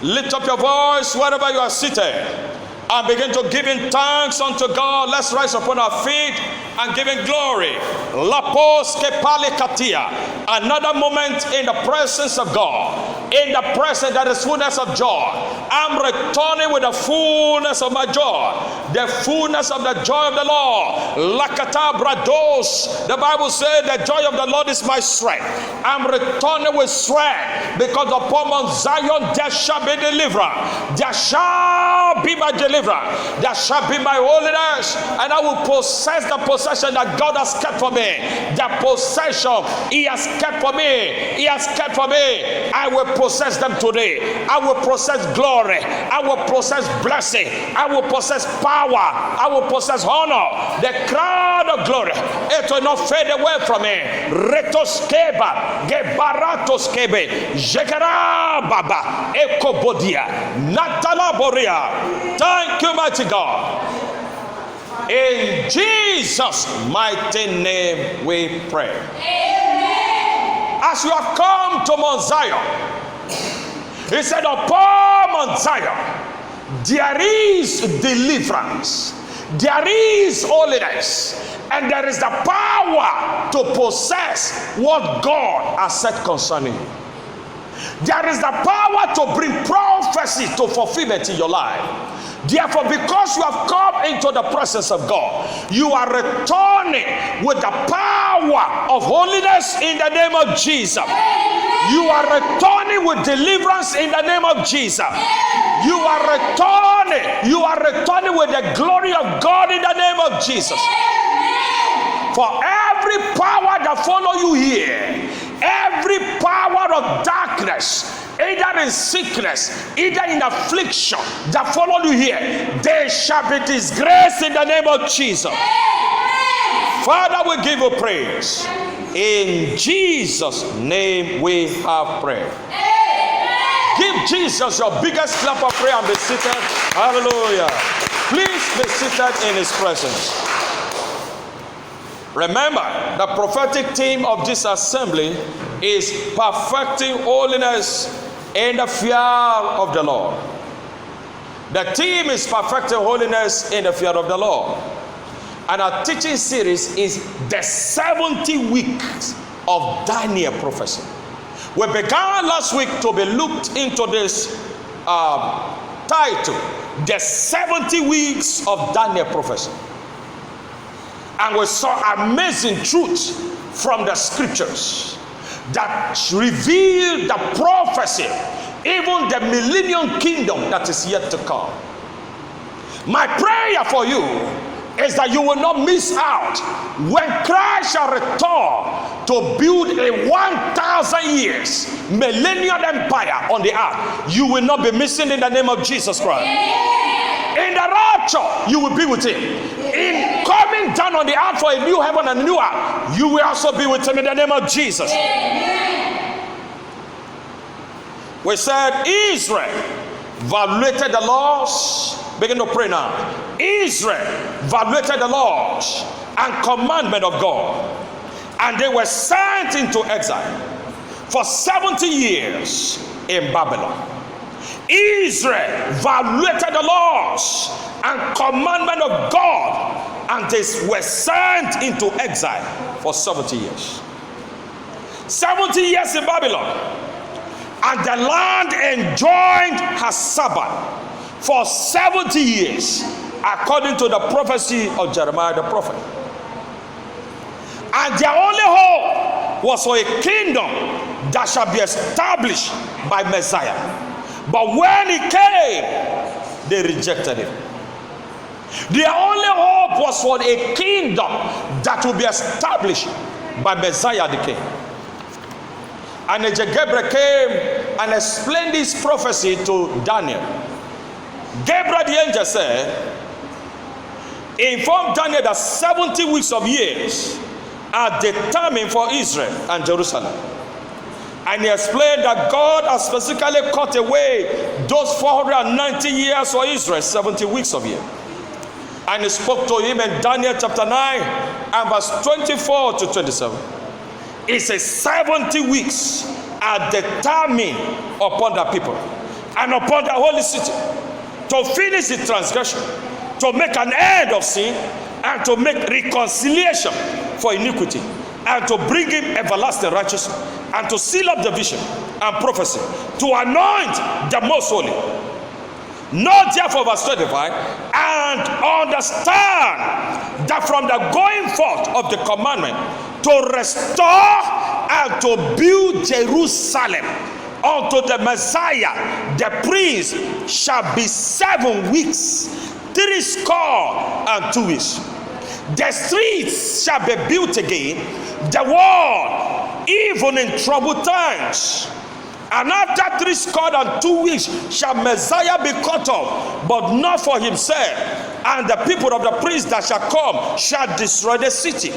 Lift up your voice wherever you are seated and begin to give in thanks unto God. Let's rise upon our feet and give him glory. Lapos kepale katia. Another moment in the presence of God. In the presence that is fullness of joy. I'm returning with the fullness of my joy. The fullness of the joy of the Lord. Lakata brados. The Bible says the joy of the Lord is my strength. I'm returning with strength because upon Mount Zion there shall be deliverance. There shall be my deliverance. There shall be my holiness. And I will possess the possession that God has kept for me. The possession he has kept for me. He has kept for me. I will possess them today. I will possess glory. I will possess blessing. I will possess power. I will possess honor. The crown of glory. It will not fade away from me. Retoskeba, Gebaratoskebe, Jekara Baba, Ekobodia, Natala Boria. Thank you, mighty God. In Jesus' mighty name we pray. Amen. As you have come to Mount Zion, he said, upon Mount Zion, there is deliverance, there is holiness, and there is the power to possess what God has said concerning you. There is the power to bring prophecy to fulfillment in your life. Therefore, because you have come into the presence of God, you are returning with the power of holiness in the name of Jesus. You are returning with deliverance in the name of Jesus. You are returning with the glory of God in the name of Jesus. For every power that follow you here, every power of darkness, either in sickness, either in affliction, that follow you here, they shall be disgraced in the name of Jesus. Amen. Father, we give you praise. In Jesus' name we have prayed. Amen. Give Jesus your biggest clap of prayer and be seated. Hallelujah. Please be seated in his presence. Remember, the prophetic theme of this assembly is perfecting holiness in the fear of the Lord. The theme is perfecting holiness in the fear of the Lord. And our teaching series is the 70 weeks of Daniel prophecy. We began last week to be looked into this title, the 70 weeks of Daniel prophecy. And we saw amazing truths from the scriptures that reveal the prophecy, even the millennium kingdom that is yet to come. My prayer for you is that you will not miss out when Christ shall return to build a 1,000 years millennial empire on the earth. You will not be missing in the name of Jesus Christ. In the rapture, you will be with him. In coming down on the earth for a new heaven and a new earth, you will also be with him in the name of Jesus. We said Israel violated the laws. Begin to pray now. Israel violated the laws and commandment of God, and they were sent into exile for 70 years in Babylon. Israel violated the laws and commandment of God, and they were sent into exile for 70 years. 70 years in Babylon, and the land enjoyed her Sabbath for 70 years, according to the prophecy of Jeremiah the prophet. And their only hope was for a kingdom that shall be established by Messiah. But when he came, they rejected him. Their only hope was for a kingdom that will be established by Messiah the king. And Angel Gabriel came and explained this prophecy to Daniel. Gabriel the angel said, informed Daniel that 70 weeks of years are determined for Israel and Jerusalem. And he explained that God has specifically cut away those 490 years for Israel, 70 weeks of year. And he spoke to him in Daniel chapter 9 and verse 24 to 27. He says 70 weeks are determined upon the people. and upon the holy city, to finish the transgression, to make an end of sin, and to make reconciliation for iniquity, and to bring in everlasting righteousness, and to seal up the vision and prophecy, to anoint the most holy. Know therefore, verse 25, and understand that from the going forth of the commandment to restore and to build Jerusalem unto the Messiah, the Prince, shall be 7 weeks, 62 weeks. The streets shall be built again, the wall, even in troubled times. And after 62 weeks shall Messiah be cut off, but not for himself. And the people of the prince that shall come shall destroy the city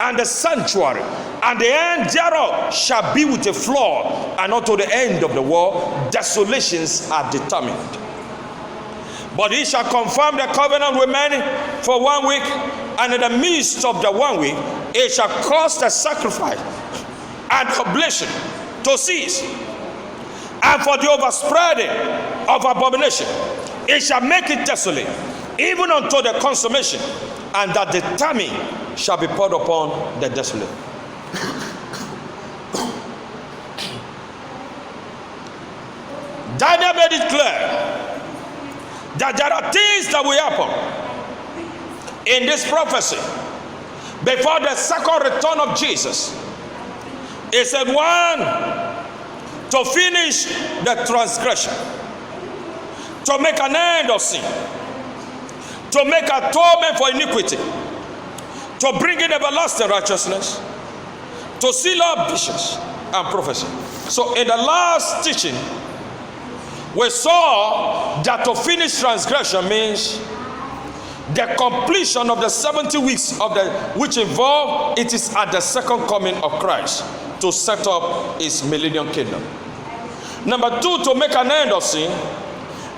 and the sanctuary, and the end thereof shall be with a flood, and unto the end of the world desolations are determined. But he shall confirm the covenant with many for 1 week, and in the midst of the 1 week it shall cause the sacrifice and oblation to cease, and for the overspreading of abomination it shall make it desolate, even unto the consummation, and that the famine shall be poured upon the desolate. Daniel made it clear that there are things that will happen in this prophecy before the second return of Jesus. He said, 1, to finish the transgression, to make an end of sin, to make atonement for iniquity, to bring in everlasting righteousness, to seal up visions and prophecy. So in the last teaching, we saw that to finish transgression means the completion of the 70 weeks of which involve it is at the second coming of Christ to set up his millennium kingdom. Number 2, to make an end of sin.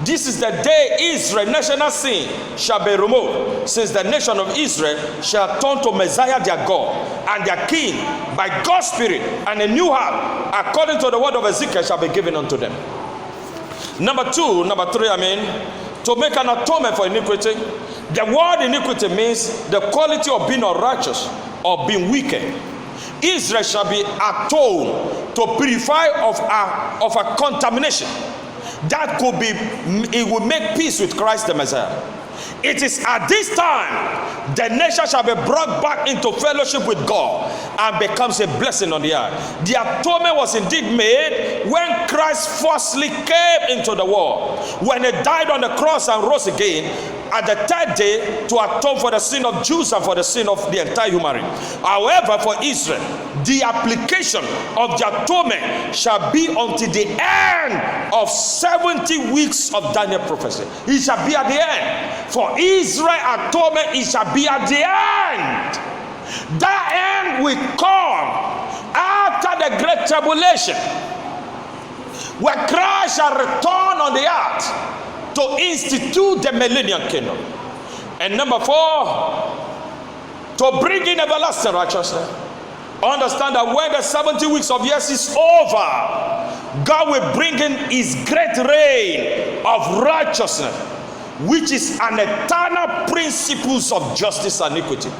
This is the day Israel national sin shall be removed, since the nation of Israel shall turn to Messiah their God and their King by God's Spirit, and a new heart according to the word of Ezekiel shall be given unto them. Number 3, to make an atonement for iniquity. The word iniquity means the quality of being unrighteous or being wicked. Israel shall be atoned to purify of a contamination that could be, it will make peace with Christ the Messiah. It is at this time the nation shall be brought back into fellowship with God and becomes a blessing on the earth. The atonement was indeed made when Christ firstly came into the world, when he died on the cross and rose again at the 3rd day to atone for the sin of Jews and for the sin of the entire human race. However, for Israel, the application of the atonement shall be until the end of 70 weeks of Daniel prophecy. It shall be at the end. For Israel atonement, it shall be at the end. That end will come after the great tribulation, where Christ shall return on the earth to institute the millennium kingdom. And number 4, to bring in everlasting righteousness. Understand that when the 70 weeks of years is over, God will bring in his great reign of righteousness, which is an eternal principles of justice and equity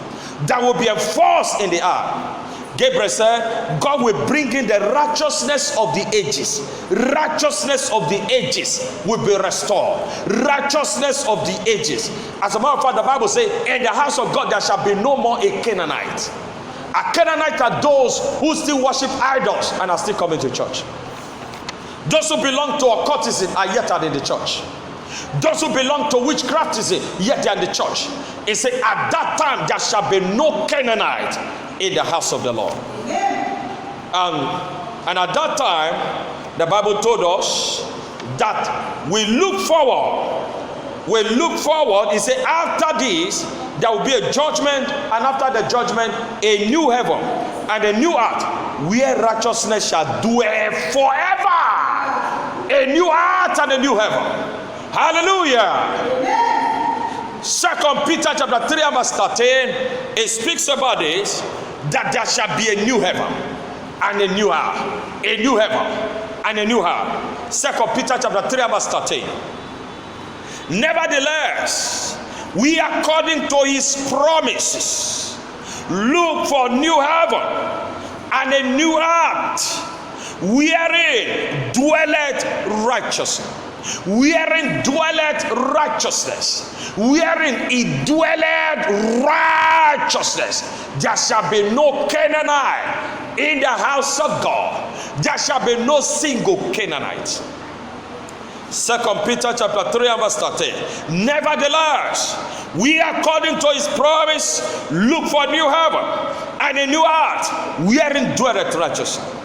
that will be enforced in the earth. Gabriel said, God will bring in the righteousness of the ages. Righteousness of the ages will be restored. Righteousness of the ages. As a matter of fact, the Bible says, in the house of God there shall be no more a Canaanite. A Canaanite are those who still worship idols and are still coming to church. Those who belong to occultism are yet are in the church. Those who belong to witchcraftism, yet they are in the church. It says, at that time there shall be no Canaanite in the house of the Lord. And at that time, the Bible told us that we look forward. We look forward. It says, after this, there will be a judgment, and after the judgment, a new heaven and a new earth, where righteousness shall dwell forever. A new earth and a new heaven. Hallelujah. Amen. 2 Peter chapter 3 verse 13, it speaks about this, that there shall be a new heaven and a new earth. A new heaven and a new heart. 2 Peter chapter 3 verse 13. Nevertheless, we according to his promises look for new heaven and a new earth, wherein dwelleth righteousness. Wherein dwelleth righteousness. Wherein he dwelleth righteousness. There shall be no Canaanite in the house of God. There shall be no single Canaanite. 2 Peter chapter 3 and verse 13. Nevertheless, we according to his promise look for new heaven and a new earth, wherein dwelleth righteousness.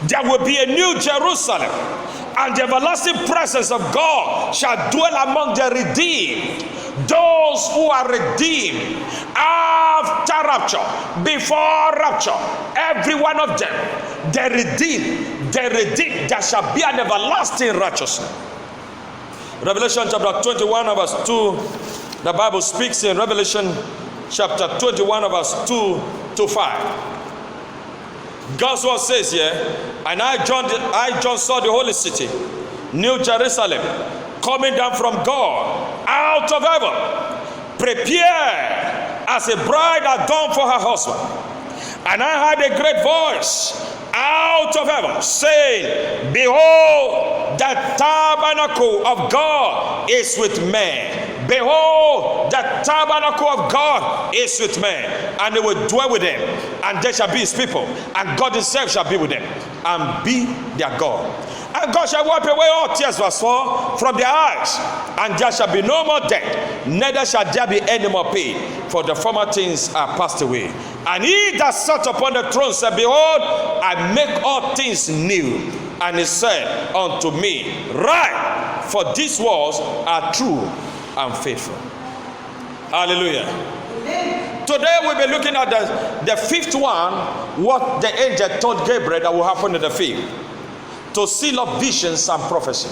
There will be a new Jerusalem, and the everlasting presence of God shall dwell among the redeemed. Those who are redeemed after rapture, before rapture, every one of them, they redeemed, there shall be an everlasting righteousness. Revelation chapter 21 verse 2, the Bible speaks in Revelation chapter 21 verse 2 to 5. God's word says here, and I John saw the holy city, New Jerusalem, coming down from God out of heaven, prepared as a bride adorned for her husband. And I heard a great voice out of heaven saying, behold, the tabernacle of God is with men. Behold, the tabernacle of God is with men, and they will dwell with them, and they shall be his people, and God himself shall be with them, and be their God. And God shall wipe away all tears, verse 4, from their eyes, and there shall be no more death, neither shall there be any more pain, for the former things are passed away. And he that sat upon the throne said, behold, I make all things new. And he said unto me, write, for these words are true and faithful. Hallelujah. Amen. Today we'll be looking at the fifth one, what the angel told Gabriel that will happen in the field. To seal up visions and prophecy.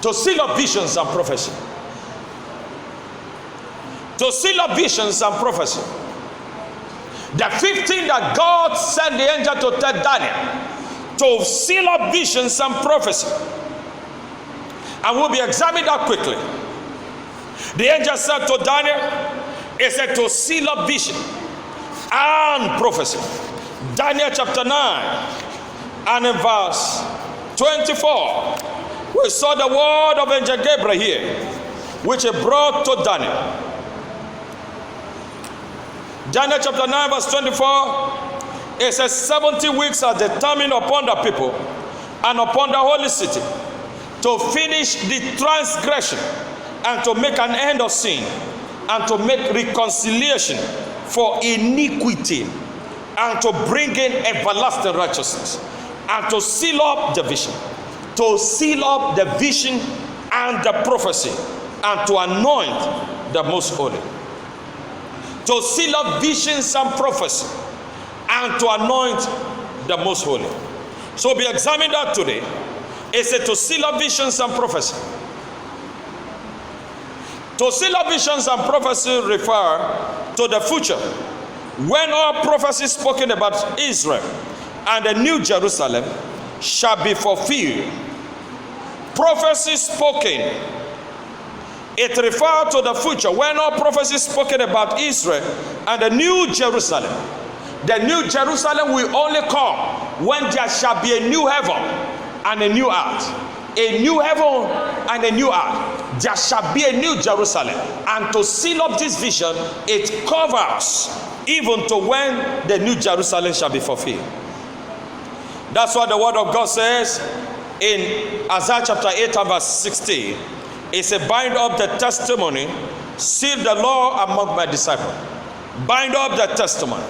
To seal up visions and prophecy. To seal up visions and prophecy. The fifth thing that God sent the angel to tell Daniel, to seal up visions and prophecy. And we'll be examining that quickly. The angel said to Daniel, he said to seal up vision and prophecy. Daniel chapter 9 and in verse 24, we saw the word of angel Gabriel here, which he brought to Daniel. Daniel chapter 9 verse 24, it says 70 weeks are determined upon the people and upon the holy city to finish the transgression and to make an end of sin and to make reconciliation for iniquity and to bring in everlasting righteousness and to seal up the vision. To seal up the vision and the prophecy and to anoint the most holy. To seal up visions and prophecy and to anoint the most holy. So we examine that today. It said to seal up visions and prophecy. To seal up visions and prophecy refer to the future, when all prophecies spoken about Israel and the New Jerusalem shall be fulfilled. Prophecy spoken, it refers to the future, when all prophecies spoken about Israel and the New Jerusalem. The New Jerusalem will only come when there shall be a new heaven and a new earth. A new heaven and a new earth. There shall be a new Jerusalem. And to seal up this vision, it covers even to when the new Jerusalem shall be fulfilled. That's what the word of God says in Isaiah chapter 8 and verse 16. It says, bind up the testimony, seal the law among my disciples. Bind up the testimony.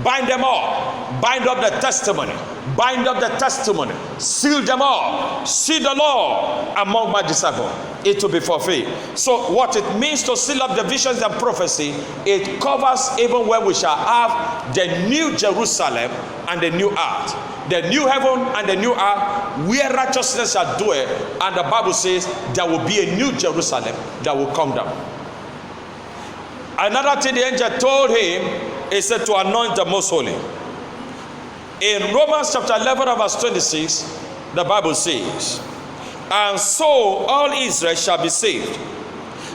Bind them all. Bind up the testimony. Bind up the testimony. Seal them all. Seal the law among my disciples. It will be fulfilled. So what it means to seal up the visions and prophecy, it covers even when we shall have the new Jerusalem and the new earth. The new heaven and the new earth where righteousness shall dwell. And the Bible says there will be a new Jerusalem that will come down. Another thing the angel told him, he said to anoint the most holy. In Romans chapter 11 verse 26, the Bible says, and so all Israel shall be saved.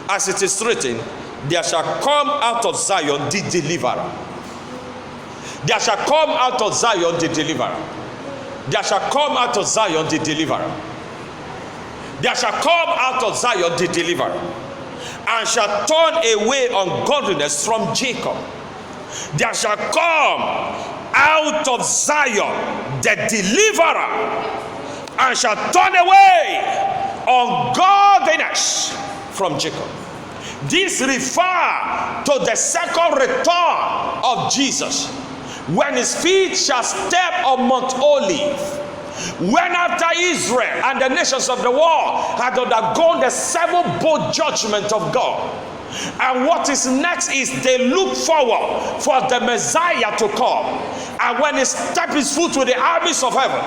As it is written, there shall come out of Zion the deliverer. There shall come out of Zion the deliverer. There shall come out of Zion the deliverer. There shall come out of Zion the deliverer, and shall turn away ungodliness from Jacob. There shall come out of Zion the deliverer, and shall turn away ungodliness from Jacob. This refers to the second return of Jesus, when his feet shall step on Mount Olive. When after Israel and the nations of the world had undergone the seven-bold judgment of God, and what is next is they look forward for the Messiah to come. And when he steps his foot with the armies of heaven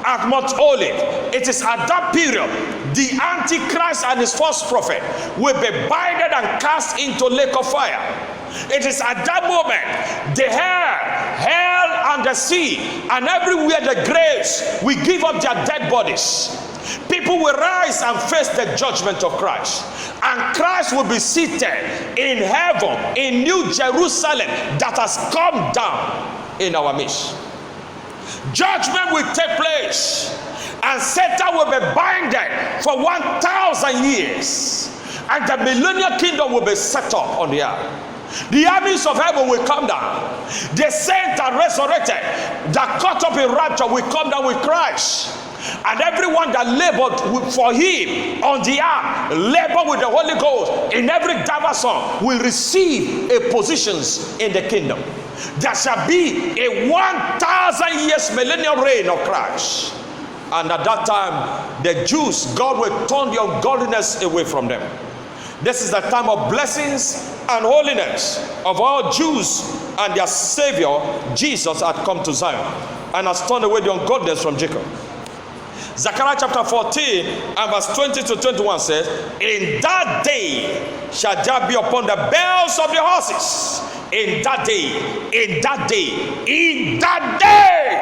at Mount Olive, it is at that period the Antichrist and his false prophet will be binded and cast into lake of fire. It is at that moment the hell and the sea and everywhere the graves will give up their dead bodies. People will rise and face the judgment of Christ, and Christ will be seated in heaven, in New Jerusalem that has come down in our midst. Judgment will take place, and Satan will be binded for 1,000 years, and the millennial kingdom will be set up on the earth. The armies of heaven will come down. The saints are resurrected, that caught up in rapture will come down with Christ. And everyone that labored for him on the earth, labor with the Holy Ghost in every diverse song, will receive a positions in the kingdom. There shall be a 1,000 years millennial reign of Christ. And at that time, the Jews, God will turn the ungodliness away from them. This is the time of blessings and holiness of all Jews, and their Savior, Jesus, had come to Zion and has turned away the ungodliness from Jacob. Zechariah chapter 14 and verse 20 to 21 says, in that day shall there be upon the bells of the horses. In that day, in that day, in that day,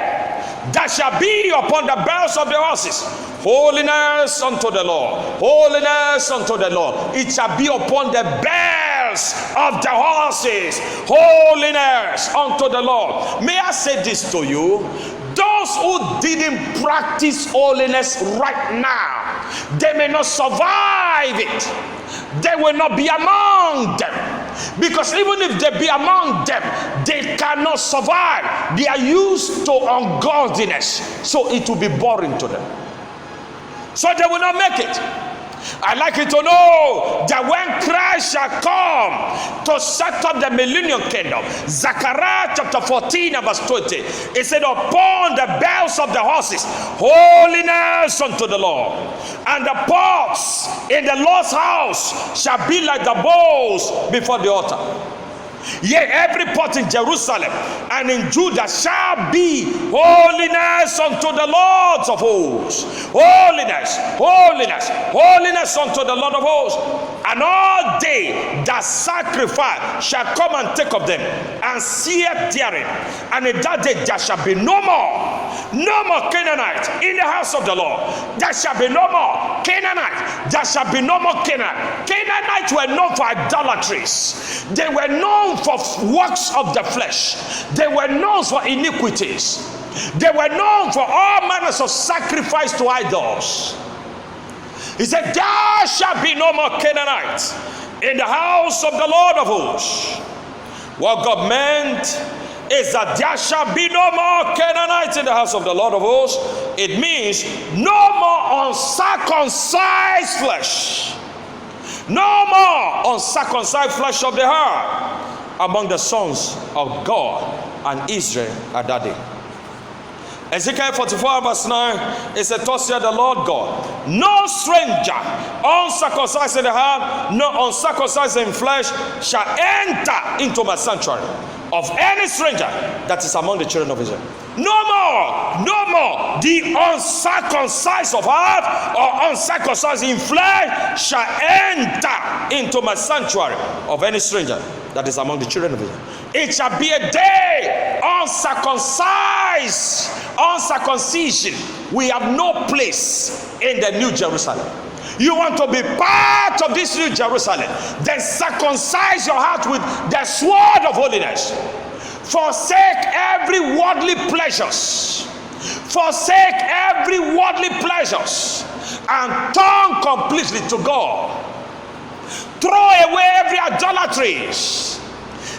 there shall be upon the bells of the horses holiness unto the Lord, holiness unto the Lord. It shall be upon the bells of the horses, holiness unto the Lord. May I say this to you? Those who didn't practice holiness right now, they may not survive it. They will not be among them. Because even if they be among them, they cannot survive. They are used to ungodliness, so it will be boring to them. So they will not make it. I'd like you to know that when Christ shall come to set up the millennial kingdom, Zechariah chapter 14 and verse 20, it said, upon the bells of the horses, holiness unto the Lord. And the pots in the Lord's house shall be like the bowls before the altar. Yea, every pot in Jerusalem and in Judah shall be holiness unto the Lord of hosts. Holiness, holiness, holiness unto the Lord of hosts. And all they that sacrifice shall come and take of them and sear therein. And in that day there shall be no more Canaanite in the house of the Lord. There shall be no more Canaanite. There shall be no more Canaanite. Canaanites were known for idolatries. They were known for works of the flesh. They were known for iniquities. They were known for all manners of sacrifice to idols. He said, there shall be no more Canaanites in the house of the Lord of hosts. What God meant is that there shall be no more Canaanites in the house of the Lord of hosts. It means no more uncircumcised flesh. No more uncircumcised flesh of the heart among the sons of God and Israel at that day. Ezekiel 44 verse 9, it said, thus saith the Lord God, no stranger uncircumcised in the heart, no uncircumcised in flesh shall enter into my sanctuary of any stranger that is among the children of Israel. No more, no more. The uncircumcised of heart or uncircumcised in flesh shall enter into my sanctuary of any stranger that is among the children of Israel. It shall be a day uncircumcised uncircumcision will have no place in the New Jerusalem. You want to be part of this New Jerusalem, then circumcise your heart with the sword of holiness. Forsake every worldly pleasures. Forsake every worldly pleasures and turn completely to God. Throw away every idolatry,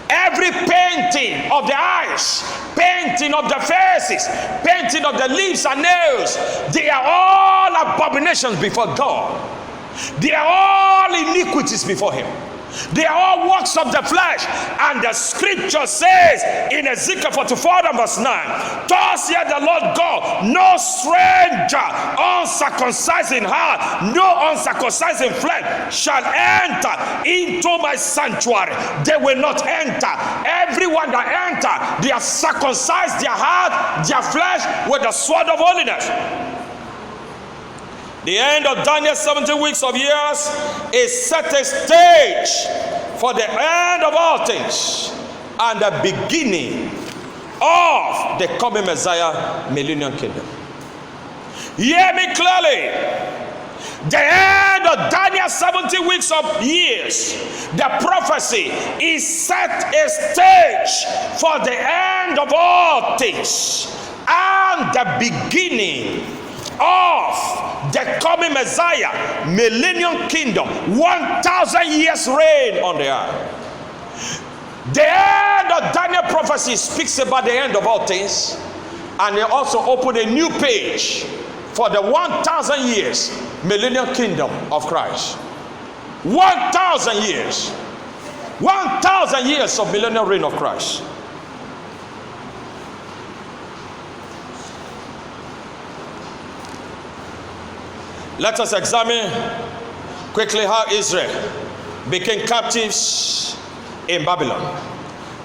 every painting of the eyes, painting of the faces, painting of the lips and nails. They are all abominations before God. They are all iniquities before Him. They are all works of the flesh. And the scripture says in Ezekiel 44 and verse 9, thus saith the Lord God, no stranger uncircumcised in heart, no uncircumcised in flesh shall enter into my sanctuary. They will not enter. Everyone that enter, they have circumcised their heart, their flesh with the sword of holiness. The end of Daniel's 70 weeks of years is set a stage for the end of all things and the beginning of the coming Messiah millennium kingdom. Hear me clearly. The end of Daniel's 70 weeks of years, the prophecy is set a stage for the end of all things and the beginning of the coming Messiah millennium kingdom, 1,000 years reign on the earth. The end of Daniel prophecy speaks about the end of all things, and they also open a new page for the 1,000 years millennium kingdom of Christ. 1,000 years, 1,000 years of millennial reign of Christ. Let us examine quickly how Israel became captives in Babylon.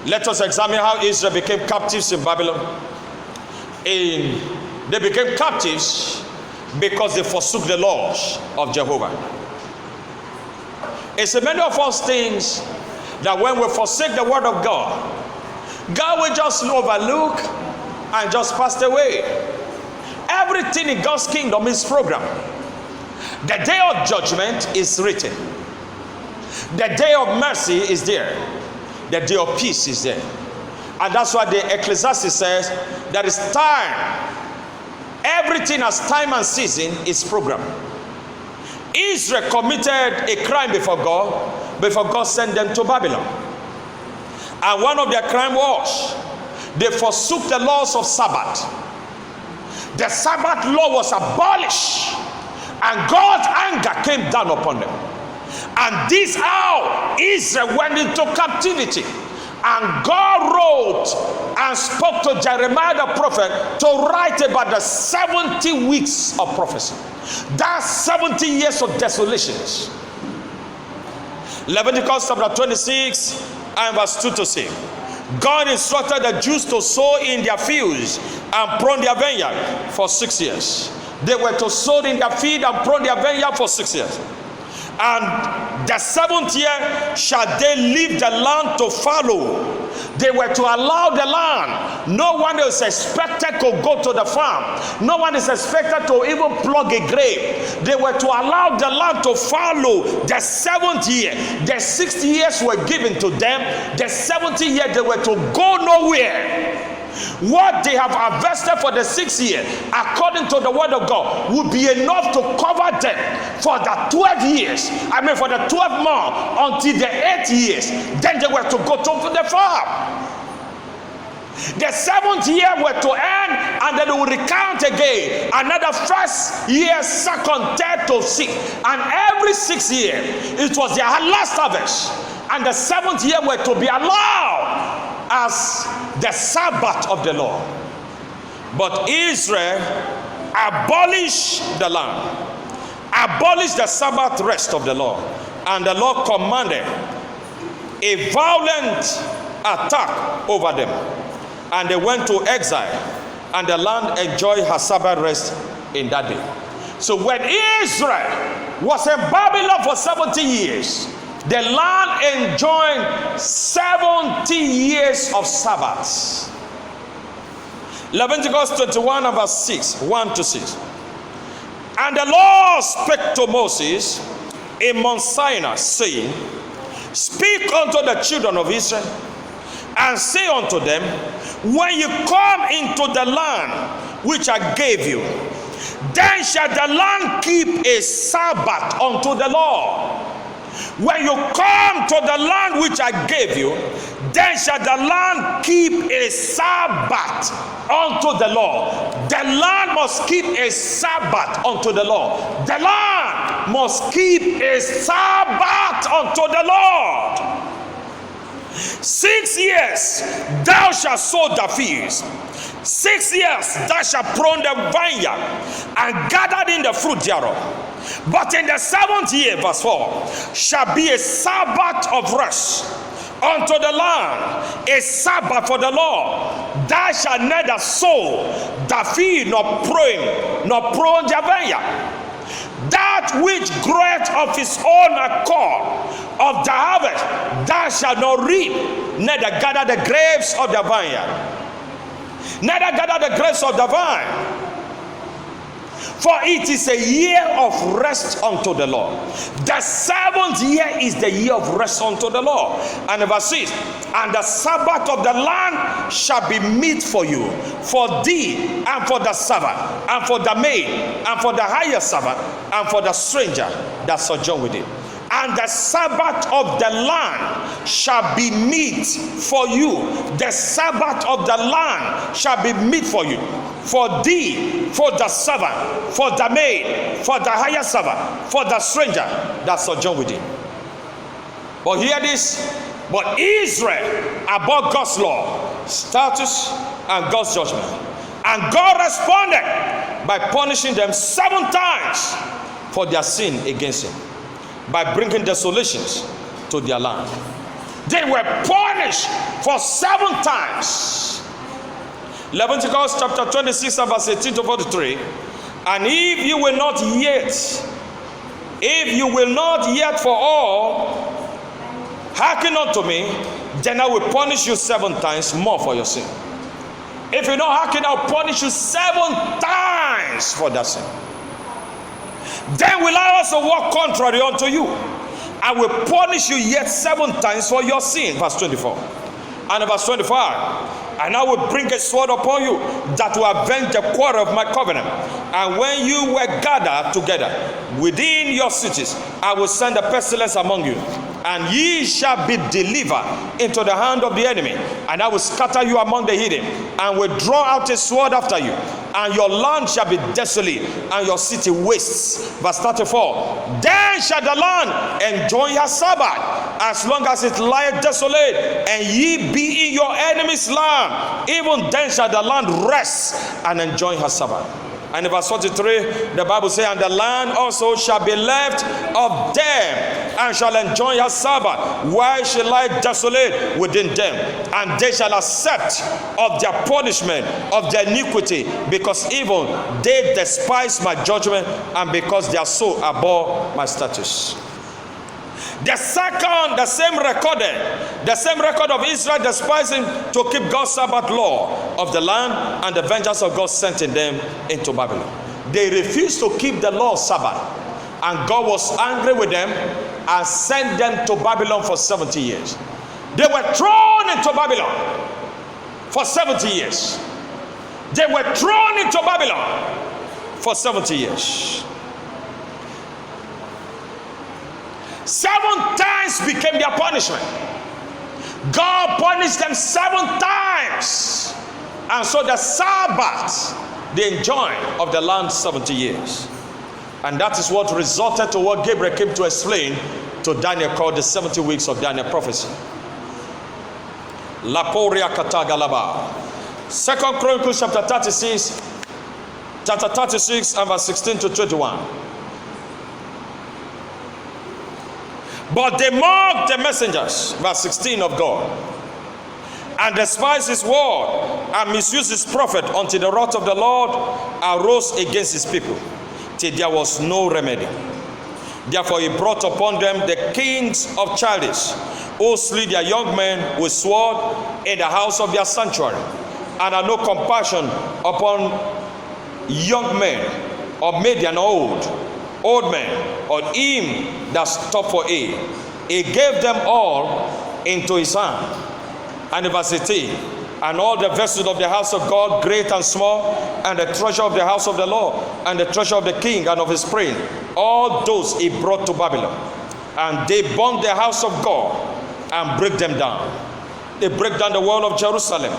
Let us examine how Israel became captives in Babylon. They became captives because they forsook the laws of Jehovah. It's a many of us things that when we forsake the word of God, God will just overlook and just pass away. Everything in God's kingdom is programmed. The day of judgment is written. The day of mercy is there. The day of peace is there. And that's why the Ecclesiastes says there is time. Everything has time and season is programmed. Israel committed a crime before God sent them to Babylon. And one of their crime was they forsook the laws of Sabbath. The Sabbath law was abolished. And God's anger came down upon them. And this how Israel went into captivity. And God wrote and spoke to Jeremiah the prophet to write about the 70 weeks of prophecy. That's 70 years of desolations. Leviticus chapter 26 and verse 2 to 6. God instructed the Jews to sow in their fields and prune their vineyard for 6 years. They were to sow in their field and prune their vineyard for 6 years. And the 7th year shall they leave the land to fallow. They were to allow the land. No one is expected to go to the farm. No one is expected to even plug a grave. They were to allow the land to fallow the 7th year. The 6 years were given to them. The 7th year they were to go nowhere. What they have harvested for the 6th year, according to the word of God, would be enough to cover them for the 12 years. For the 12 months until the 8 years. Then they were to go to the farm. The 7th year were to end, and then they will recount again. Another 1st year, 2nd, 3rd to 6th. And every 6th year, it was their last harvest. And the 7th year were to be allowed as the Sabbath of the Lord. But Israel abolished the land, abolished the Sabbath rest of the Lord, and the Lord commanded a violent attack over them, and they went to exile, and the land enjoyed her Sabbath rest in that day. So when Israel was in Babylon for 70 years, the land enjoyed 70 years of Sabbaths. Leviticus 21 and verse 6, 1 to 6. And the Lord spake to Moses in Mount Sinai, saying, Speak unto the children of Israel, and say unto them, When you come into the land which I gave you, then shall the land keep a Sabbath unto the Lord. When you come to the land which I gave you, then shall the land keep a Sabbath unto the Lord. The land must keep a Sabbath unto the Lord. The land must keep a Sabbath unto the Lord. 6 years thou shalt sow the fields. 6 years thou shalt prune the vineyard and gather in the fruit thereof. But in the 7th year, verse 4, shall be a Sabbath of rest unto the land, a Sabbath for the Lord. Thou shalt neither sow the field nor prune the vineyard. That which groweth of his own accord of the harvest, thou shalt not reap, neither gather the grapes of the vineyard, neither gather the grapes of the vine. For it is a year of rest unto the Lord. The 7th year is the year of rest unto the Lord. And verse 6, and the Sabbath of the land shall be meat for you, for thee, and for the servant, and for the maid, and for the higher servant, and for the stranger that sojourn with it. And the Sabbath of the land shall be meat for you. The Sabbath of the land shall be meat for you. For thee, for the servant, for the maid, for the higher servant, for the stranger that sojourn with thee. But hear this, but Israel abhorred God's law, statutes, and God's judgment. And God responded by punishing them 7 times for their sin against him, by bringing desolations to their land. They were punished for 7 times. Leviticus chapter 26 and verse 18 to 43. And if you will not yet for all hearken unto me, then I will punish you 7 times more for your sin. If you don't hearken, I'll punish you 7 times for that sin. Then will I also walk contrary unto you. I will punish you yet 7 times for your sin. Verse 24. And verse 25. And I will bring a sword upon you that will avenge the quarrel of my covenant. And when you were gathered together within your cities, I will send a pestilence among you, and ye shall be delivered into the hand of the enemy. And I will scatter you among the heathen, and will draw out a sword after you. And your land shall be desolate, and your city wastes. Verse 34. Then shall the land enjoy her Sabbath, as long as it lieth desolate, and ye be in your enemy's land. Even then shall the land rest and enjoy her Sabbath. And in verse 43, the Bible says, and the land also shall be left of them, and shall enjoy her Sabbath, while she lieth desolate within them. And they shall accept of their punishment of their iniquity, because even they despise my judgment, and because they are so abhor my statutes. The same record of Israel despising to keep God's Sabbath law of the land, and the vengeance of God sent in them into Babylon. They refused to keep the law of Sabbath, and God was angry with them and sent them to Babylon for 70 years. They were thrown into Babylon for 70 years. They were thrown into Babylon for 70 years. 7 times became their punishment. God punished them 7 times. And so the Sabbath they enjoyed of the land 70 years. And that is what resulted to what Gabriel came to explain to Daniel, called the 70 weeks of Daniel prophecy. Laporia Katagalaba. 2 Chronicles chapter 36 and verse 16 to 21. But they mocked the messengers, verse 16, of God, and despised his word, and misused his prophet, until the wrath of the Lord arose against his people, till there was no remedy. Therefore he brought upon them the kings of Chaldees, who slew their young men with sword in the house of their sanctuary, and had no compassion upon young men, or maid and old men, or him that stopped for aid. He gave them all into his hand. And in verse 18, and all the vessels of the house of God, great and small, and the treasure of the house of the Lord, and the treasure of the king and of his prince, all those he brought to Babylon. And they burned the house of God and break them down. They break down the wall of Jerusalem,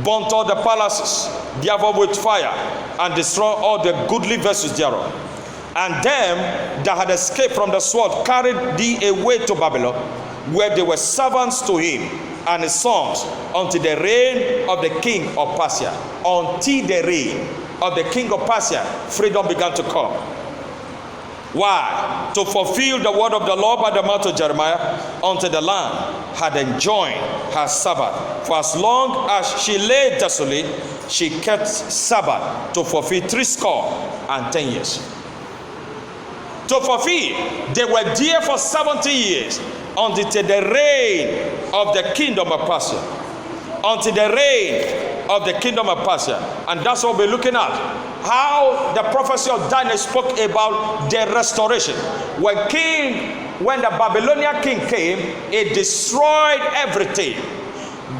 burnt all the palaces therefore with fire, and destroy all the goodly vessels thereof. And them that had escaped from the sword carried thee away to Babylon, where they were servants to him and his sons, until the reign of the king of Persia. Until the reign of the king of Persia, freedom began to come. Why? To fulfill the word of the Lord by the mouth of Jeremiah, until the land had enjoined her Sabbath. For as long as she lay desolate, she kept Sabbath to fulfill 70 years. To fulfill, they were there for 70 years, until the reign of the kingdom of Persia. Until the reign of the kingdom of Persia. And that's what we're looking at. How the prophecy of Daniel spoke about the restoration. When the Babylonian king came, he destroyed everything.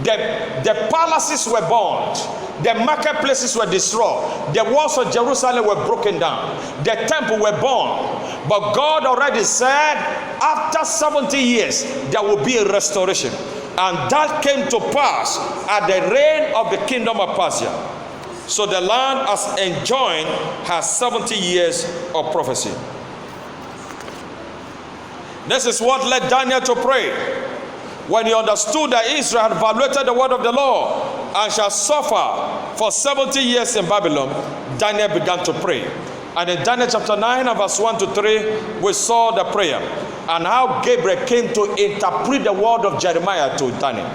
The palaces were burned. The marketplaces were destroyed. The walls of Jerusalem were broken down. The temple were burned. But God already said, after 70 years, there will be a restoration. And that came to pass at the reign of the kingdom of Persia. So the land has enjoined her 70 years of prophecy. This is what led Daniel to pray. When he understood that Israel had violated the word of the Lord and shall suffer for 70 years in Babylon, Daniel began to pray. And in Daniel chapter 9 and verse 1 to 3, we saw the prayer and how Gabriel came to interpret the word of Jeremiah to Daniel.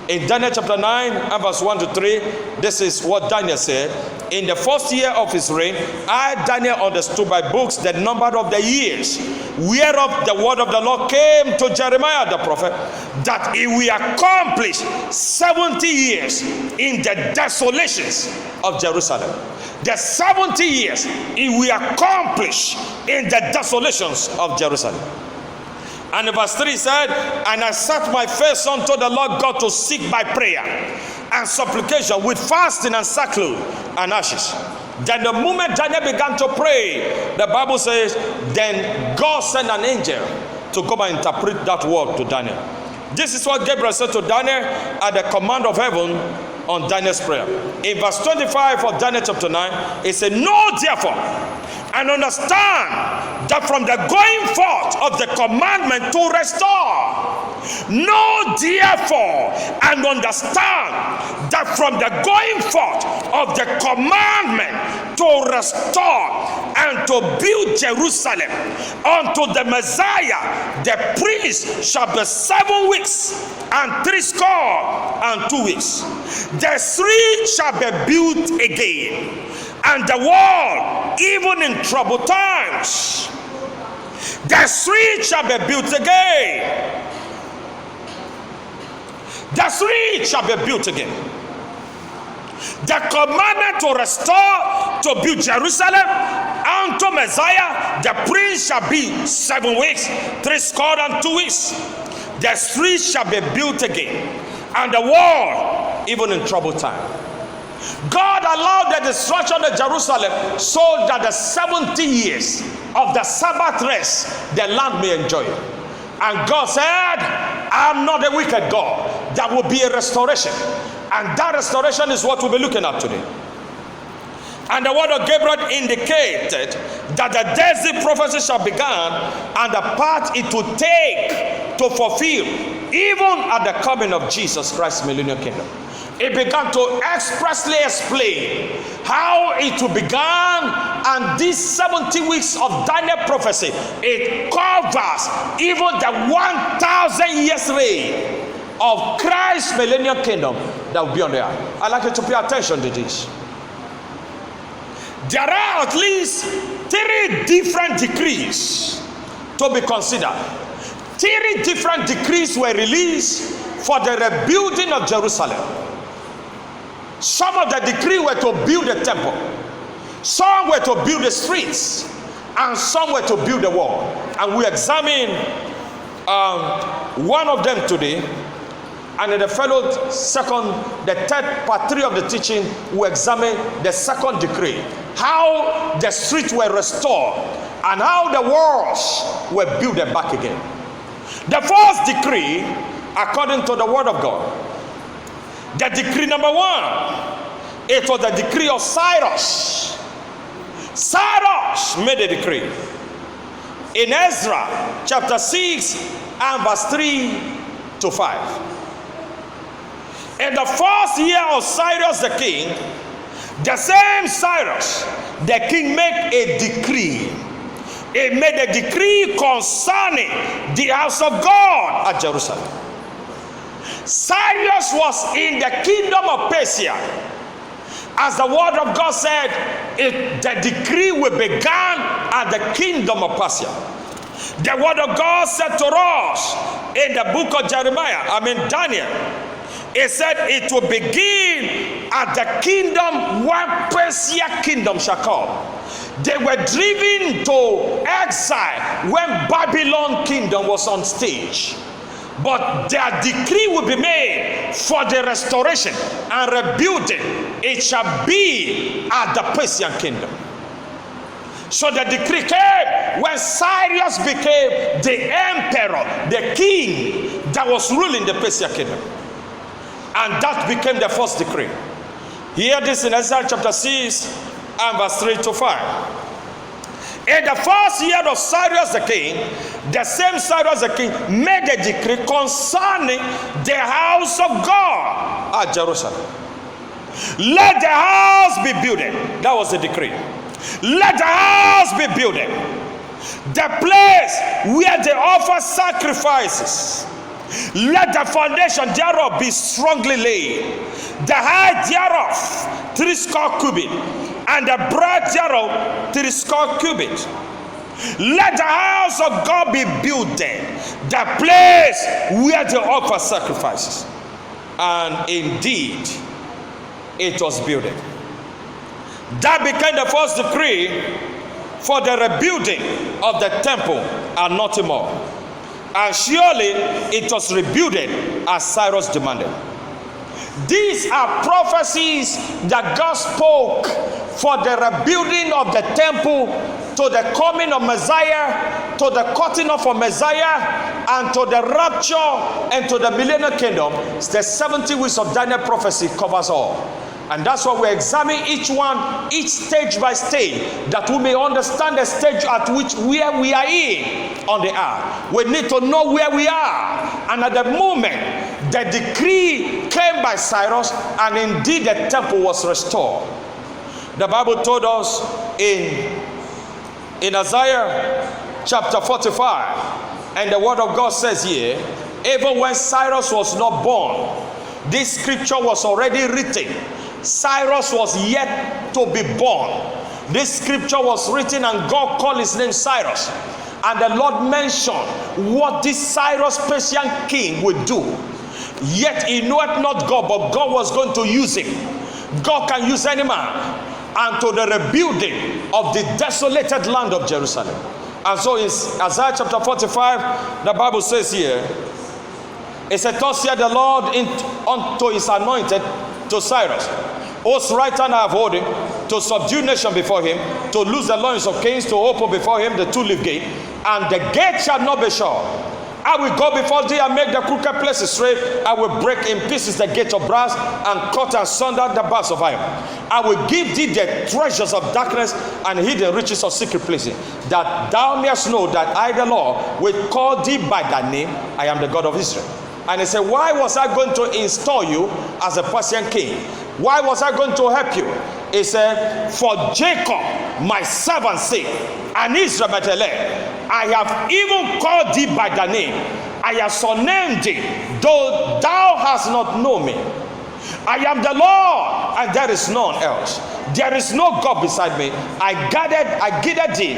In Daniel chapter 9 and verse 1 to 3, this is what Daniel said. In the first year of his reign, I, Daniel, understood by books the number of the years, whereof the word of the Lord came to Jeremiah the prophet, that it will accomplish 70 years in the desolations of Jerusalem. The 70 years it will accomplish in the desolations of Jerusalem. And in verse 3 said, and I set my face unto the Lord God to seek by prayer and supplication with fasting and sackcloth and ashes. Then the moment Daniel began to pray, the Bible says, then God sent an angel to come and interpret that word to Daniel. This is what Gabriel said to Daniel at the command of heaven on Daniel's prayer. In verse 25 of Daniel chapter 9, it said, know therefore and understand that from the going forth of the commandment to restore. Know therefore and understand that from the going forth of the commandment to restore and to build Jerusalem unto the Messiah, the prince shall be 7 weeks and 80 and 2 weeks. The street shall be built again, and the wall, even in troubled times. The street shall be built again. The street shall be built again. The commandment to restore, to build Jerusalem unto Messiah, the prince shall be 7 weeks, 80 and 2 weeks. The street shall be built again, and the wall, even in troubled time. God allowed the destruction of Jerusalem so that the 70 years of the Sabbath rest, the land may enjoy it. And God said, I'm not a wicked God. There will be a restoration. And that restoration is what we'll be looking at today. And the word of Gabriel indicated that the days the prophecy shall begin, and the path it will take to fulfill, even at the coming of Jesus Christ's millennial kingdom. It began to expressly explain how it will begin, and these 70 weeks of Daniel prophecy, it covers even the 1,000 years reign of Christ's millennial kingdom that will be on the earth. I'd like you to pay attention to this. There are at least 3 different decrees to be considered. 3 different decrees were released for the rebuilding of Jerusalem. Some of the decree were to build the temple, some were to build the streets, and some were to build the wall. And we examine one of them today, and in the third part 3 of the teaching, we examine the second decree, how the streets were restored and how the walls were built back again. The first decree, according to the word of God, the decree number 1, it was the decree of Cyrus. Cyrus made a decree in Ezra chapter 6 and verse 3 to 5. In the first year of Cyrus the king, the same Cyrus the king made a decree. He made a decree concerning the house of God at Jerusalem. Cyrus was in the kingdom of Persia. As the word of God said, the decree will begin at the kingdom of Persia. The word of God said to us in the book of Daniel, it said it will begin at the kingdom where Persia kingdom shall come. They were driven to exile when Babylon kingdom was on stage. But their decree will be made for the restoration and rebuilding. It shall be at the Persian kingdom. So the decree came when Cyrus became the emperor, the king that was ruling the Persian kingdom. And that became the first decree. Hear this in Isaiah chapter 6 and verse 3 to 5. In the first year of Cyrus the king, the same Cyrus the king made a decree concerning the house of God at Jerusalem. Let the house be builded. That was the decree. Let the house be builded. The place where they offer sacrifices. Let the foundation thereof be strongly laid. The height thereof 60 cubits, and the breadth thereof 60 cubits. Let the house of God be built there, the place where they offer sacrifices. And indeed, it was built. That became the first decree for the rebuilding of the temple and nothing more. And surely it was rebuilt as Cyrus demanded. These are prophecies that God spoke for the rebuilding of the temple, to the coming of Messiah, to the cutting off of Messiah, and to the rapture, and to the millennial kingdom. The 70 weeks of Daniel prophecy covers all. And that's why we examine each one, each stage by stage, that we may understand the stage at which where we are in on the earth. We need to know where we are. And at the moment, the decree came by Cyrus, and indeed the temple was restored. The Bible told us in Isaiah chapter 45, and the word of God says here, even when Cyrus was not born, this scripture was already written. Cyrus was yet to be born. This scripture was written, and God called his name Cyrus. And the Lord mentioned what this Cyrus Persian king would do. Yet he knoweth not God, but God was going to use him. God can use any man. And to the rebuilding of the desolated land of Jerusalem. And so in Isaiah chapter 45, the Bible says here, it said, thus said the Lord unto his anointed, to Cyrus, whose right hand I have hold him, to subdue nation before him, to loose the loins of kings, to open before him the two-leaf gate, and the gate shall not be shut. I will go before thee and make the crooked places straight. I will break in pieces the gate of brass, and cut and sunder the bars of iron. I will give thee the treasures of darkness and hidden riches of secret places, that thou mayest know that I, the Lord, will call thee by thy name. I am the God of Israel. And he said, why was I going to install you as a Persian king? Why was I going to help you? He said, for Jacob, my servant's sake, and Israel, my elect, I have even called thee by thy name. I have surnamed thee, though thou hast not known me. I am the Lord, and there is none else. There is no God beside me. I gathered thee,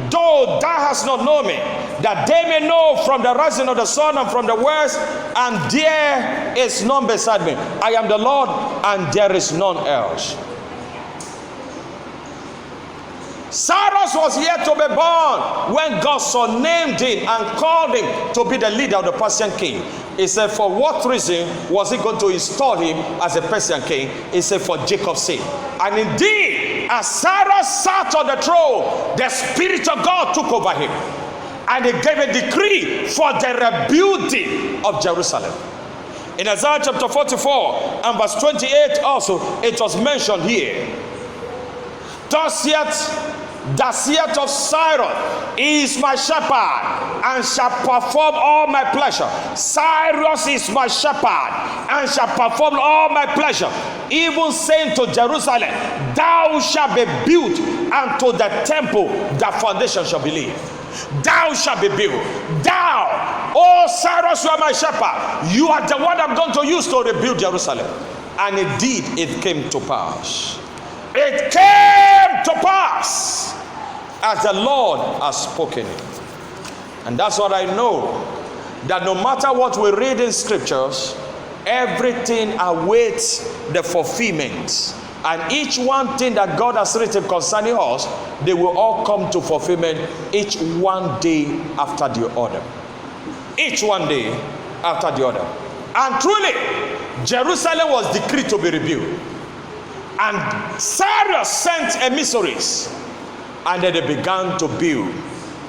though thou hast not known me. that they may know from the rising of the sun and from the west, and there is none beside me. I am the Lord, and there is none else. Cyrus was yet to be born when God surnamed him and called him to be the leader of the Persian king. He said, for what reason was he going to install him as a Persian king? He said, for Jacob's sake. And indeed, as Cyrus sat on the throne, the Spirit of God took over him. And he gave a decree for the rebuilding of Jerusalem. In Isaiah chapter 44 and verse 28 also, it was mentioned here. Thus yet of Cyrus is my shepherd, and shall perform all my pleasure. Cyrus is my shepherd, and shall perform all my pleasure. Even saying to Jerusalem, thou shalt be built, and to the temple the foundation shall be laid. Thou shalt be built. Thou, oh Cyrus, you are my shepherd. You are the one I'm going to use to rebuild Jerusalem. And indeed, it came to pass. It came to pass as the Lord has spoken it. And that's what I know, that no matter what we read in scriptures, everything awaits the fulfillment. And each one thing that God has written concerning us, they will all come to fulfillment, each one day after the other. Each one day after the other. And truly, Jerusalem was decreed to be rebuilt. And Cyrus sent emissaries, and then they began to build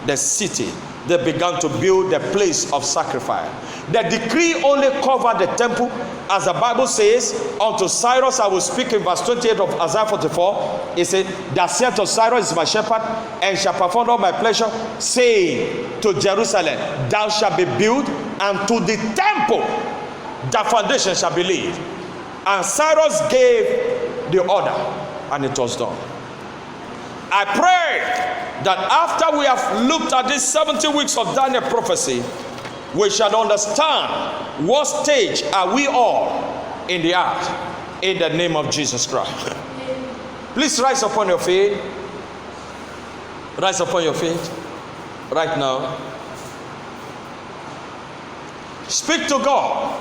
the city. They began to build the place of sacrifice. The decree only covered the temple, as the Bible says, unto Cyrus I will speak in verse 28 of Isaiah 44. It said, that saith of Cyrus is my shepherd, and shall perform all my pleasure, saying to Jerusalem, thou shalt be built, and to the temple the foundation shall be laid. And Cyrus gave the order, and it was done. I pray that after we have looked at these 70 weeks of Daniel prophecy, we shall understand what stage are we all in the earth, in the name of Jesus Christ. Please rise upon your feet. Rise upon your feet right now. Speak to God,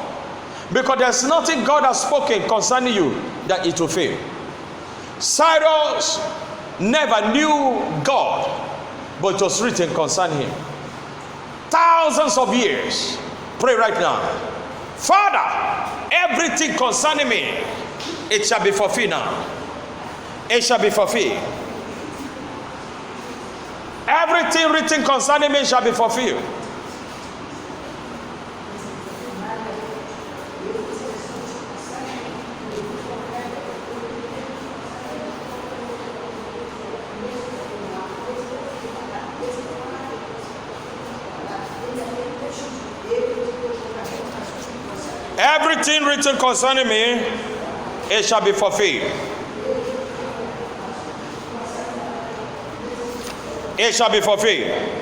because there's nothing God has spoken concerning you that it will fail. Cyrus never knew God, but it was written concerning him. Thousands of years. Pray right now. Father, everything concerning me, it shall be fulfilled now. It shall be fulfilled. Everything written concerning me shall be fulfilled. Everything written concerning me, it shall be fulfilled. It shall be fulfilled.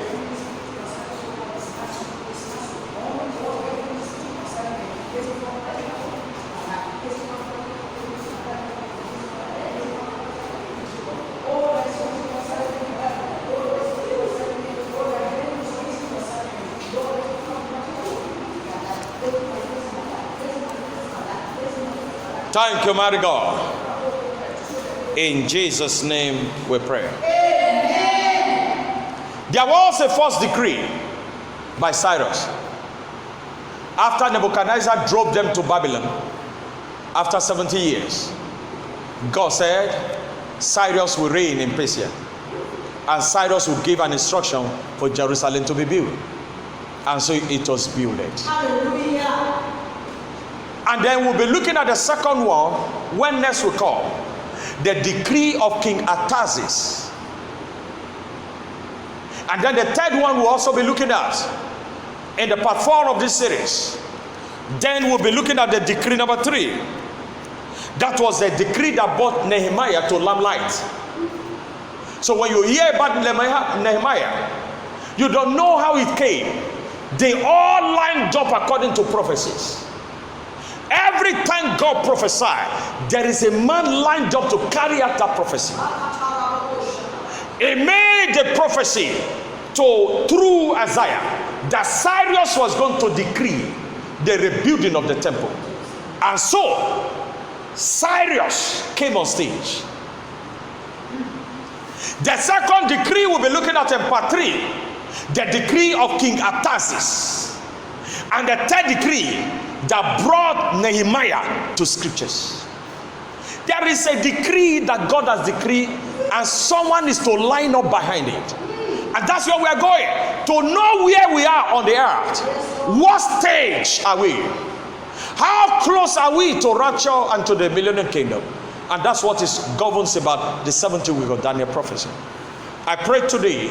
Thank you, mighty God. In Jesus' name we pray. Amen. There was a first decree by Cyrus. After Nebuchadnezzar drove them to Babylon, after 70 years, God said, Cyrus will reign in Persia. And Cyrus will give an instruction for Jerusalem to be built. And so it was built. Hallelujah. And then we'll be looking at the second one when next we come. The decree of King Artaxerxes. And then the third one we'll also be looking at in the part 4 of this series. Then we'll be looking at the decree number 3. That was the decree that brought Nehemiah to limelight. So when you hear about Nehemiah, you don't know how it came. They all lined up according to prophecies. Every time God prophesied, there is a man lined up to carry out that prophecy. He made a prophecy through Isaiah that Cyrus was going to decree the rebuilding of the temple. And so Cyrus came on stage. The second decree we'll be looking at in part 3, the decree of King Artaxerxes, and the third decree that brought Nehemiah to scriptures. There is a decree that God has decreed, and someone is to line up behind it. And that's where we are going, to know where we are on the earth. What stage are we? How close are we to rapture and to the millennial kingdom? And that's what is governs about the 70th week of Daniel prophecy. I pray today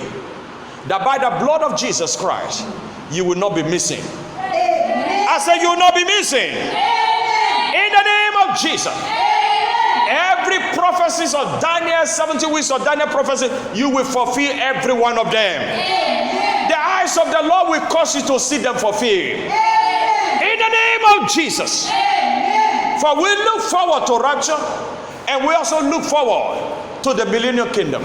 that by the blood of Jesus Christ, you will not be missing. I said you will not be missing. In the name of Jesus. Every prophecies of Daniel, 70 weeks of Daniel prophecy, you will fulfill every one of them. The eyes of the Lord will cause you to see them fulfilled. In the name of Jesus. For we look forward to rapture, and we also look forward to the millennial kingdom.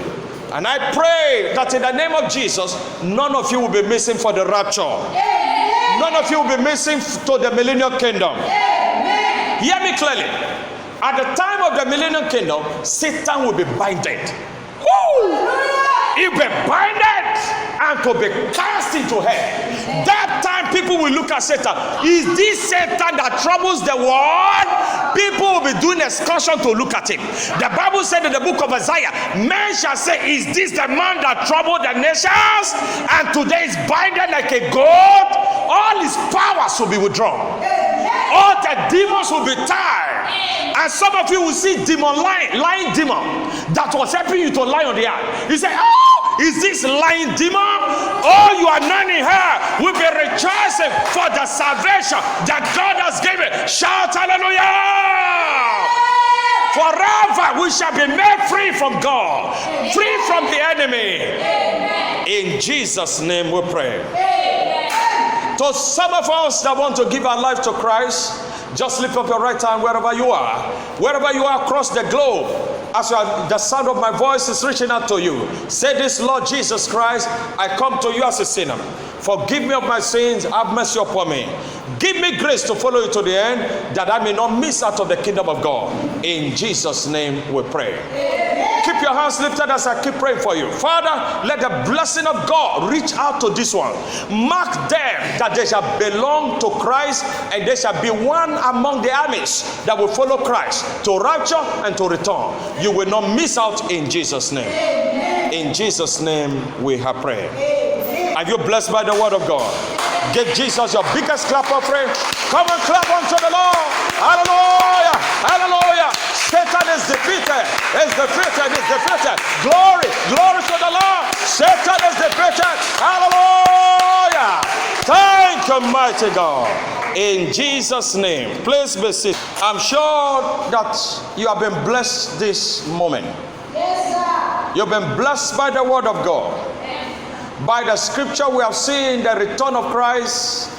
And I pray that in the name of Jesus, none of you will be missing for the rapture. None of you will be missing to the millennial kingdom. Hear me clearly. At the time of the millennial kingdom, Satan will be binded. Woo! He will be binded and to be cast into hell. That time people will look at Satan. Is this Satan that troubles the world? People will be doing excursion to look at him. The Bible said in the book of Isaiah, men shall say, is this the man that troubled the nations? And today is binded like a goat. All his powers will be withdrawn. All the demons will be tied. And some of you will see lying demon that was helping you to lie on the earth. You say, oh, is this lying demon? Oh, you are anointing her will be rejoicing for the salvation that God has given. Shout hallelujah! Forever we shall be made free from God, free from the enemy. In Jesus' name we pray. To some of us that want to give our life to Christ, just lift up your right hand wherever you are. Wherever you are across the globe, as the sound of my voice is reaching out to you, say this: Lord Jesus Christ, I come to you as a sinner. Forgive me of my sins, have mercy upon me. Give me grace to follow you to the end, that I may not miss out of the kingdom of God. In Jesus' name we pray. Keep your hands lifted as I keep praying for you. Father, let the blessing of God reach out to this one. Mark them that they shall belong to Christ, and they shall be one among the armies that will follow Christ to rapture and to return. You will not miss out in Jesus' name. In Jesus' name we have prayed. Are you blessed by the word of God? Give Jesus your biggest clap of praise. Come and clap unto the Lord. Hallelujah. Hallelujah. Satan is defeated. Is defeated. Is defeated. Glory. Glory to the Lord. Satan is defeated. Hallelujah. Thank you, mighty God. In Jesus' name. Please be seated. I'm sure that you have been blessed this moment. Yes, sir. You've been blessed by the word of God. By the scripture we have seen the return of Christ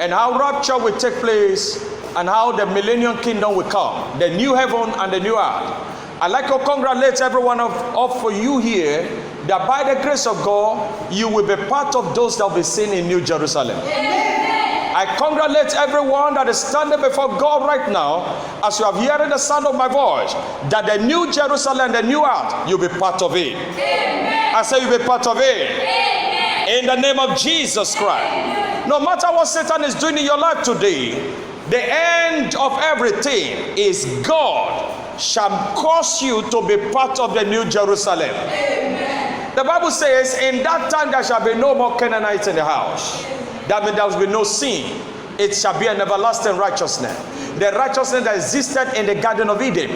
and how rapture will take place and how the millennial kingdom will come, the new heaven and the new earth. I'd like to congratulate every one of you here that by the grace of God, you will be part of those that will be seen in New Jerusalem. I congratulate everyone that is standing before God right now as you have hearing the sound of my voice, that the New Jerusalem, the new earth, you'll be part of it. I say you'll be part of it. In the name of Jesus Christ. No matter what Satan is doing in your life today, the end of everything is God shall cause you to be part of the New Jerusalem. Amen. The Bible says, in that time there shall be no more Canaanites in the house. That means there will be no sin. It shall be an everlasting righteousness. The righteousness that existed in the Garden of Eden.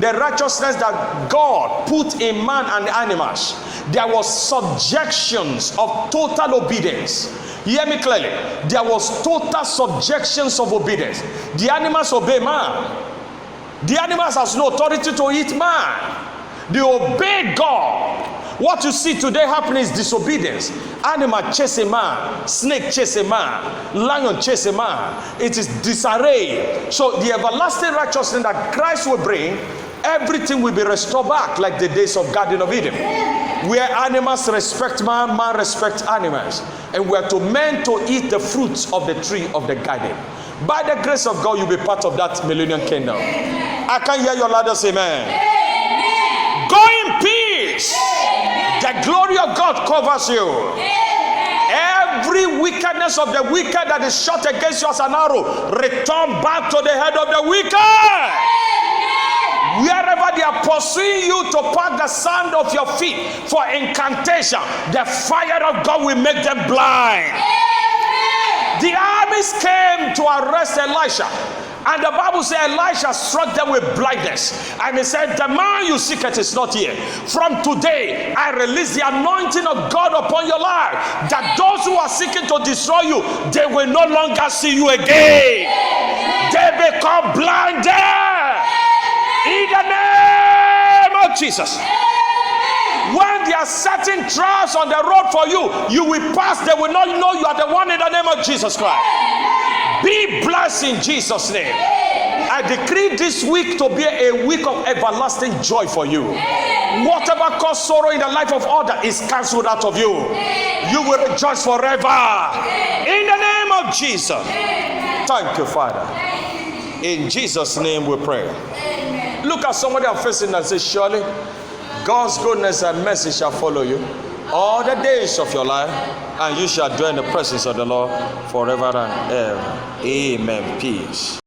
The righteousness that God put in man and animals. There was subjections of total obedience. Hear me clearly. There was total subjections of obedience. The animals obey man. The animals has no authority to eat man. They obey God. What you see today happening is disobedience. Animal chase a man, snake chase a man, lion chase a man. It is disarray. So the everlasting righteousness that Christ will bring, everything will be restored back like the days of Garden of Eden. Where animals respect man, man respect animals. And we are to men to eat the fruits of the tree of the garden. By the grace of God, you'll be part of that millennium kingdom. I can hear your loudest amen. Go in peace. The glory of God covers you. Every wickedness of the wicked that is shot against you as an arrow, return back to the head of the wicked. Wherever they are pursuing you to pack the sand of your feet for incantation, the fire of God will make them blind. The armies came to arrest Elisha, and the Bible says Elisha struck them with blindness, and he said, the man you seek it is not here. From today I release the anointing of God upon your life, that those who are seeking to destroy you, they will no longer see you again. They become blinded in the name of Jesus. When there are certain trials on the road for you, you will pass. They will not know you are the one in the name of Jesus Christ. Be blessed in Jesus' name. I decree this week to be a week of everlasting joy for you. Whatever caused sorrow in the life of others is cancelled out of you. You will rejoice forever. In the name of Jesus. Thank you, Father. In Jesus' name we pray. Look at somebody I'm facing and say, surely God's goodness and mercy shall follow you all the days of your life, and you shall dwell in the presence of the Lord forever and ever. Amen. Peace.